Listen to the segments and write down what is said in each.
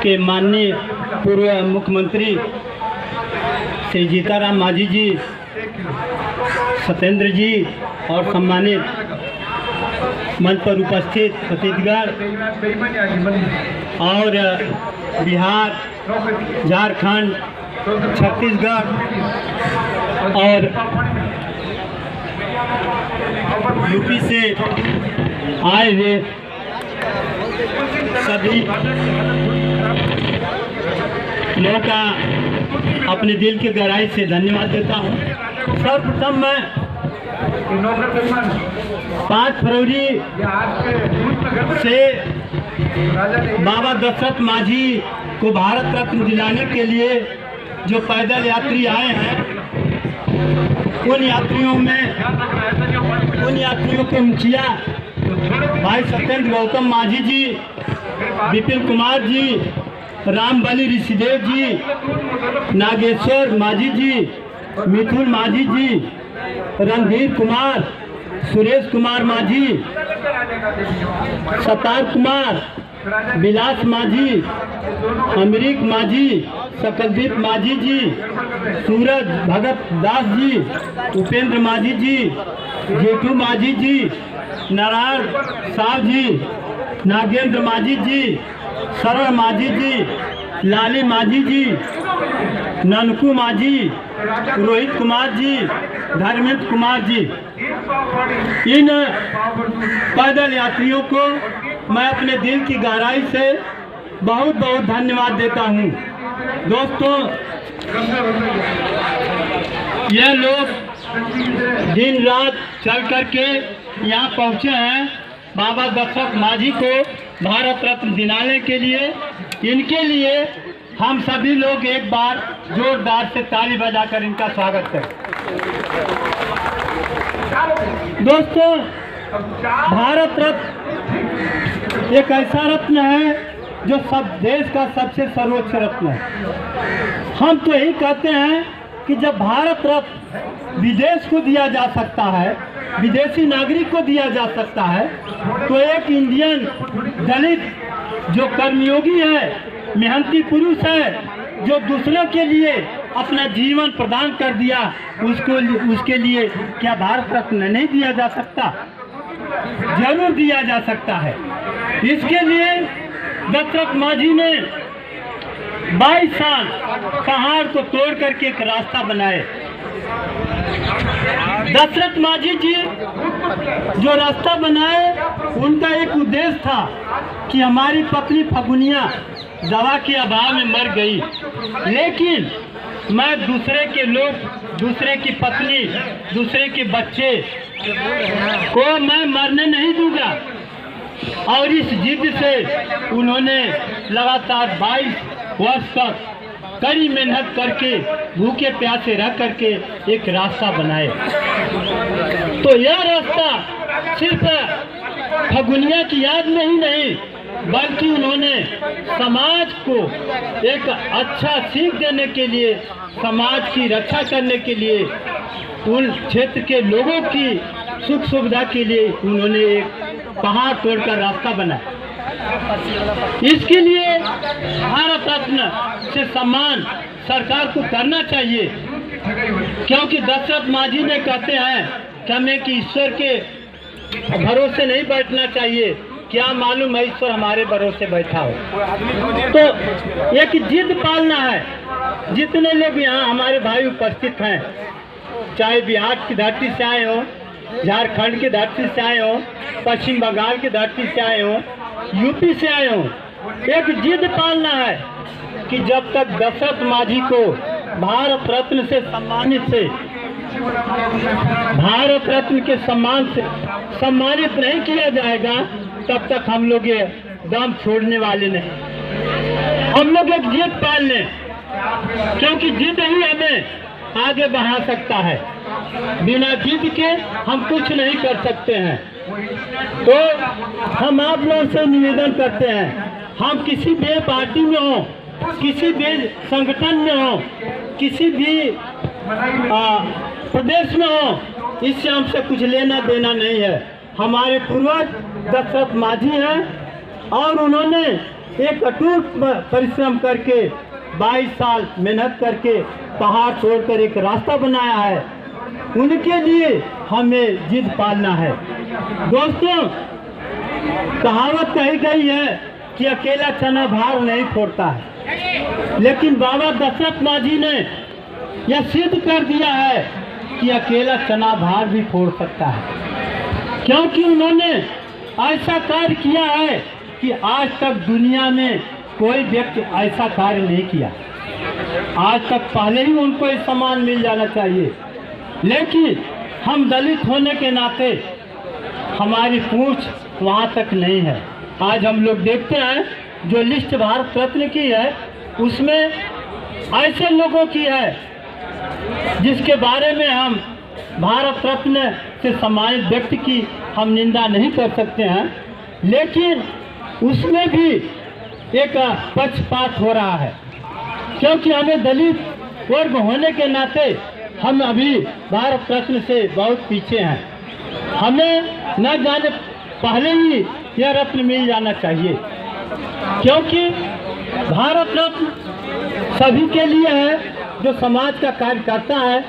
के माननीय पूर्व मुख्यमंत्री श्री जीताराम मांझी जी, सत्येंद्र जी और सम्मानित मंच पर उपस्थित छत्तीसगढ़ और बिहार, झारखंड, छत्तीसगढ़ और यूपी से आए हुए सभी लोगों का अपने दिल की गहराई से धन्यवाद देता हूँ। सर्वप्रथम मैं 5 फरवरी से बाबा दशरथ मांझी को भारत रत्न दिलाने के लिए जो पैदल यात्री आए हैं, उन यात्रियों के मुखिया भाई सत्येंद्र गौतम मांझी जी, विपिन कुमार जी, रामबली ऋषिदेव जी, नागेश्वर मांझी जी, मिथुन मांझी जी, रणधीर कुमार, सुरेश कुमार मांझी, सतार कुमार, विलास मांझी, अमरीक मांझी, सकलदीप मांझी जी, सूरज भगत दास जी, उपेंद्र मांझी जी, जेठू मांझी जी, नारायण साहब जी, नागेंद्र मांझी जी, सरल मांझी जी, लाली मांझी जी, ननकू मांझी, रोहित कुमार जी, धर्मेंद्र कुमार जी। इन पैदल यात्रियों को मैं अपने दिल की गहराई से बहुत बहुत धन्यवाद देता हूँ। दोस्तों, ये लोग दिन रात चल करके यहाँ पहुँचे हैं बाबा दशरथ मांझी को भारत रत्न दिलाने के लिए। इनके लिए हम सभी लोग एक बार जोरदार से ताली बजाकर इनका स्वागत करें। दोस्तों, भारत रत्न एक ऐसा रत्न है जो सब देश का सबसे सर्वोच्च रत्न है। हम तो यही कहते हैं कि जब भारत रत्न विदेश को दिया जा सकता है, विदेशी नागरिक को दिया जा सकता है, तो एक इंडियन दलित जो कर्मयोगी है, मेहनती पुरुष है, जो दूसरों के लिए अपना जीवन प्रदान कर दिया, उसके लिए क्या भारत रत्न नहीं दिया जा सकता? जरूर दिया जा सकता है। इसके लिए दशरथ मांझी ने 22 साल पहाड़ को तोड़ करके एक रास्ता बनाए। दशरथ मांझी जी जो रास्ता बनाए, उनका एक उद्देश्य था कि हमारी पत्नी फगुनिया दवा के अभाव में मर गई, लेकिन मैं दूसरे के लोग, दूसरे की पत्नी, दूसरे के बच्चे को मैं मरने नहीं दूंगा। और इस जिद से उन्होंने लगातार 22 वर्ष तक कड़ी मेहनत करके, भूखे प्यासे रह करके एक रास्ता बनाए। तो यह रास्ता सिर्फ फगुनिया की याद में ही नहीं, बल्कि उन्होंने समाज को एक अच्छा सीख देने के लिए, समाज की रक्षा करने के लिए, उन क्षेत्र के लोगों की सुख सुविधा के लिए उन्होंने एक पहाड़ तोड़कर रास्ता बनाया। इसके लिए भारत रत्न से सम्मान सरकार को करना चाहिए, क्योंकि दशरथ मांझी ने कहते हैं कि हमें कि ईश्वर के भरोसे नहीं बैठना चाहिए, क्या मालूम है ईश्वर हमारे भरोसे बैठा हो। तो एक जिद पालना है। जितने लोग यहाँ हमारे भाई उपस्थित हैं, चाहे बिहार की धरती से आए हो, झारखंड की धरती से आए हो, पश्चिम बंगाल की धरती से आए हो, यूपी से आए हो, एक जिद पालना है कि जब तक दशरथ मांझी को भारत रत्न से सम्मानित से, भारत रत्न के सम्मान से सम्मानित नहीं किया जाएगा, तब तक हम लोग ये दम छोड़ने वाले नहीं। हम लोग एक जिद पाल लें, क्योंकि जिद ही हमें आगे बढ़ा सकता है। बिना जिद के हम कुछ नहीं कर सकते हैं। तो हम आप लोगों से निवेदन करते हैं, हम किसी भी पार्टी में हो, किसी भी संगठन में हो, किसी भी प्रदेश में हो, इससे हमसे कुछ लेना देना नहीं है। हमारे पूर्वज दशरथ मांझी हैं और उन्होंने एक अटूट परिश्रम करके 22 साल मेहनत करके पहाड़ छोड़कर एक रास्ता बनाया है, उनके लिए हमें जिद पालना है। दोस्तों, कहावत कही गई है कि अकेला चना भार नहीं फोड़ता है, लेकिन बाबा दशरथ मांझी ने यह सिद्ध कर दिया है कि अकेला चना भार भी फोड़ सकता है, क्योंकि उन्होंने ऐसा कार्य किया है कि आज तक दुनिया में कोई व्यक्ति ऐसा कार्य नहीं किया। आज तक पहले ही उनको ये सम्मान मिल जाना चाहिए, लेकिन हम दलित होने के नाते हमारी पूंछ वहाँ तक नहीं है। आज हम लोग देखते हैं जो लिस्ट भारत रत्न की है, उसमें ऐसे लोगों की है जिसके बारे में हम भारत रत्न से सम्मानित व्यक्ति की हम निंदा नहीं कर सकते हैं, लेकिन उसमें भी एक पक्षपात हो रहा है, क्योंकि हमें दलित वर्ग होने के नाते हम अभी भारत रत्न से बहुत पीछे हैं। हमें न जाने पहले ही यह रत्न मिल जाना चाहिए, क्योंकि भारत रत्न सभी के लिए है जो समाज का कार्य करता है,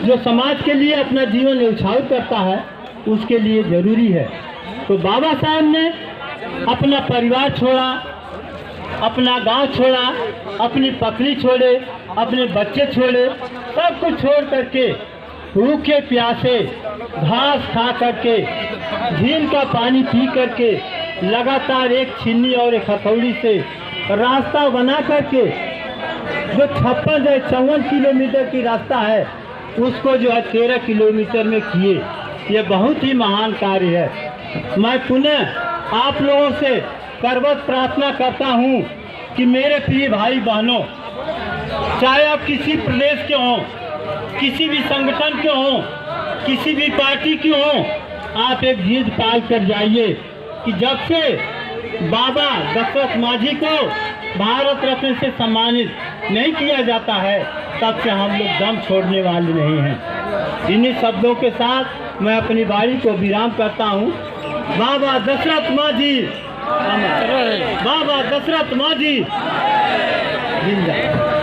जो समाज के लिए अपना जीवन न्यौछावर करता है, उसके लिए जरूरी है। तो बाबा साहब ने अपना परिवार छोड़ा, अपना गांव छोड़ा, अपनी पत्नी छोड़े, अपने बच्चे छोड़े, सब कुछ छोड़ करके भूखे प्यासे घास खा करके, झील का पानी पी करके, लगातार एक छीनी और एक हथौड़ी से रास्ता बना करके जो 56 किलोमीटर की रास्ता है, उसको जो है 13 किलोमीटर में किए। ये बहुत ही महान कार्य है। मैं पुनः आप लोगों से करबद्ध प्रार्थना करता हूँ कि मेरे प्रिय भाई बहनों, चाहे आप किसी प्रदेश के हों, किसी भी संगठन के हों, किसी भी पार्टी के हों, आप एक जिद पाल कर जाइए कि जब से बाबा दशरथ मांझी को भारत रत्न से सम्मानित नहीं किया जाता है, तब से हम लोग दम छोड़ने वाले नहीं हैं। इन्हीं शब्दों के साथ मैं अपनी वाणी को विराम करता हूँ। बाबा दशरथ मांझी, बाबा दशरथ मांझी जिंदाबाद।